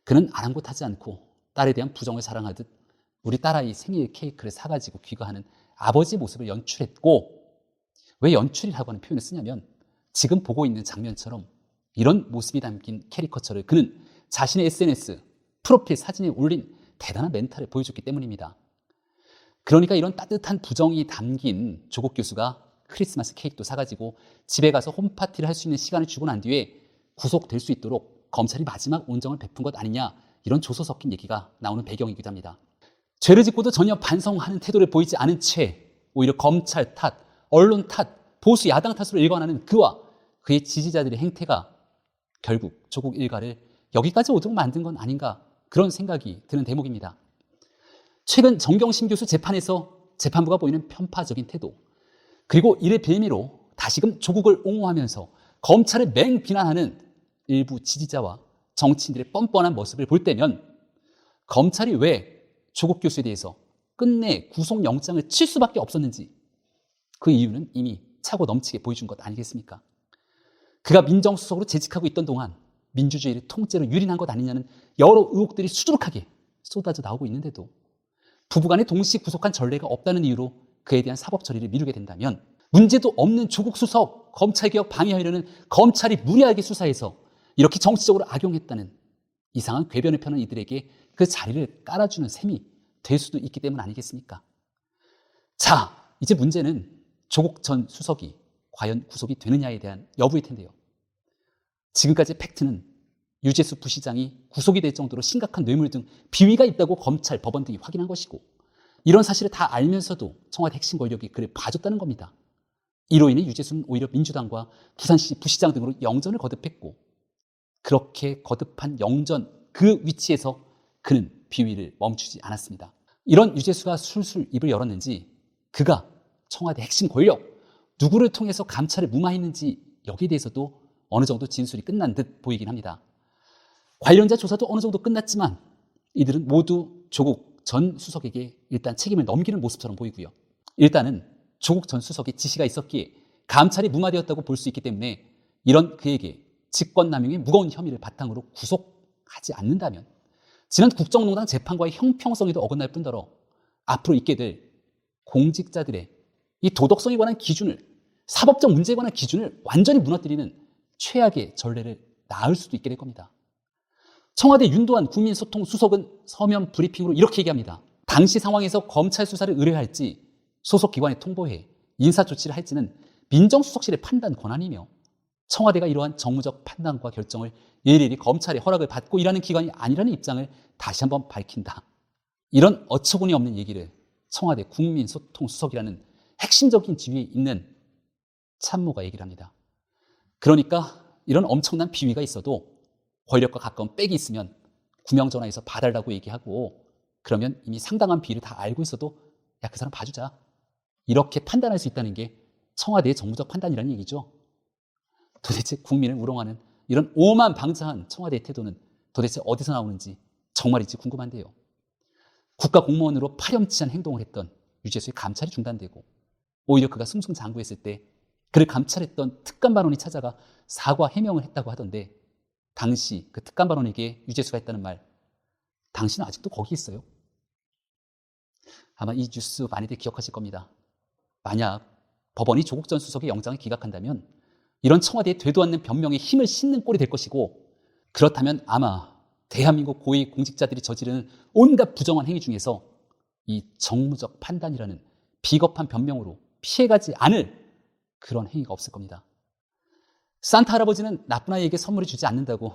그는 아랑곳하지 않고 딸에 대한 부정을 자랑하듯 우리 딸아이 생일 케이크를 사가지고 귀가하는 아버지 모습을 연출했고, 왜 연출이라고 하는 표현을 쓰냐면 지금 보고 있는 장면처럼 이런 모습이 담긴 캐리커처를 그는 자신의 SNS 프로필 사진에 올린 대단한 멘탈을 보여줬기 때문입니다. 그러니까 이런 따뜻한 부정이 담긴 조국 교수가 크리스마스 케이크도 사가지고 집에 가서 홈파티를 할 수 있는 시간을 주고 난 뒤에 구속될 수 있도록 검찰이 마지막 온정을 베푼 것 아니냐, 이런 조소 섞인 얘기가 나오는 배경이기도 합니다. 죄를 짓고도 전혀 반성하는 태도를 보이지 않은 채 오히려 검찰 탓, 언론 탓, 보수 야당 탓으로 일관하는 그와 그의 지지자들의 행태가 결국 조국 일가를 여기까지 오도록 만든 건 아닌가, 그런 생각이 드는 대목입니다. 최근 정경심 교수 재판에서 재판부가 보이는 편파적인 태도, 그리고 이를 빌미로 다시금 조국을 옹호하면서 검찰을 맹비난하는 일부 지지자와 정치인들의 뻔뻔한 모습을 볼 때면 검찰이 왜 조국 교수에 대해서 끝내 구속영장을 칠 수밖에 없었는지, 그 이유는 이미 차고 넘치게 보여준 것 아니겠습니까? 그가 민정수석으로 재직하고 있던 동안 민주주의를 통째로 유린한 것 아니냐는 여러 의혹들이 수두룩하게 쏟아져 나오고 있는데도 부부간에 동시 구속한 전례가 없다는 이유로 그에 대한 사법 처리를 미루게 된다면, 문제도 없는 조국 수석 검찰개혁 방해하려는 검찰이 무리하게 수사해서 이렇게 정치적으로 악용했다는 이상한 궤변을 펴는 이들에게 그 자리를 깔아주는 셈이 될 수도 있기 때문 아니겠습니까? 자, 이제 문제는 조국 전 수석이 과연 구속이 되느냐에 대한 여부일 텐데요. 지금까지 팩트는 유재수 부시장이 구속이 될 정도로 심각한 뇌물 등 비위가 있다고 검찰, 법원 등이 확인한 것이고, 이런 사실을 다 알면서도 청와대 핵심 권력이 그를 봐줬다는 겁니다. 이로 인해 유재수는 오히려 민주당과 부산시 부시장 등으로 영전을 거듭했고, 그렇게 거듭한 영전 그 위치에서 그는 비위를 멈추지 않았습니다. 이런 유재수가 술술 입을 열었는지 그가 청와대 핵심 권력, 누구를 통해서 감찰을 무마했는지 여기에 대해서도 어느 정도 진술이 끝난 듯 보이긴 합니다. 관련자 조사도 어느 정도 끝났지만 이들은 모두 조국 전 수석에게 일단 책임을 넘기는 모습처럼 보이고요. 일단은 조국 전 수석의 지시가 있었기에 감찰이 무마되었다고 볼 수 있기 때문에 이런 그에게 직권남용의 무거운 혐의를 바탕으로 구속하지 않는다면 지난 국정농단 재판과의 형평성에도 어긋날 뿐더러 앞으로 있게 될 공직자들의 이 도덕성에 관한 기준을, 사법적 문제에 관한 기준을 완전히 무너뜨리는 최악의 전례를 낳을 수도 있게 될 겁니다. 청와대 윤도한 국민소통 수석은 서면 브리핑으로 이렇게 얘기합니다. 당시 상황에서 검찰 수사를 의뢰할지 소속 기관에 통보해 인사 조치를 할지는 민정수석실의 판단 권한이며 청와대가 이러한 정무적 판단과 결정을 일일이 검찰의 허락을 받고 일하는 기관이 아니라는 입장을 다시 한번 밝힌다. 이런 어처구니 없는 얘기를 청와대 국민소통수석이라는 핵심적인 지위에 있는 참모가 얘기를 합니다. 그러니까 이런 엄청난 비위가 있어도 권력과 가까운 백이 있으면 구명전화에서 봐달라고 얘기하고, 그러면 이미 상당한 비위를 다 알고 있어도 야, 그 사람 봐주자, 이렇게 판단할 수 있다는 게 청와대의 정무적 판단이라는 얘기죠. 도대체 국민을 우롱하는 이런 오만방자한 청와대의 태도는 도대체 어디서 나오는지 정말이지 궁금한데요. 국가공무원으로 파렴치한 행동을 했던 유재수의 감찰이 중단되고, 오히려 그가 승승장구했을 때 그를 감찰했던 특감반원이 찾아가 사과 해명을 했다고 하던데, 당시 그 특감반원에게 유재수가 했다는 말, 당신은 아직도 거기 있어요? 아마 이 뉴스 많이들 기억하실 겁니다. 만약 법원이 조국 전 수석의 영장을 기각한다면 이런 청와대의 되도 않는 변명에 힘을 싣는 꼴이 될 것이고, 그렇다면 아마 대한민국 고위 공직자들이 저지르는 온갖 부정한 행위 중에서 이 정무적 판단이라는 비겁한 변명으로 피해가지 않을 그런 행위가 없을 겁니다. 산타 할아버지는 나쁜 아이에게 선물을 주지 않는다고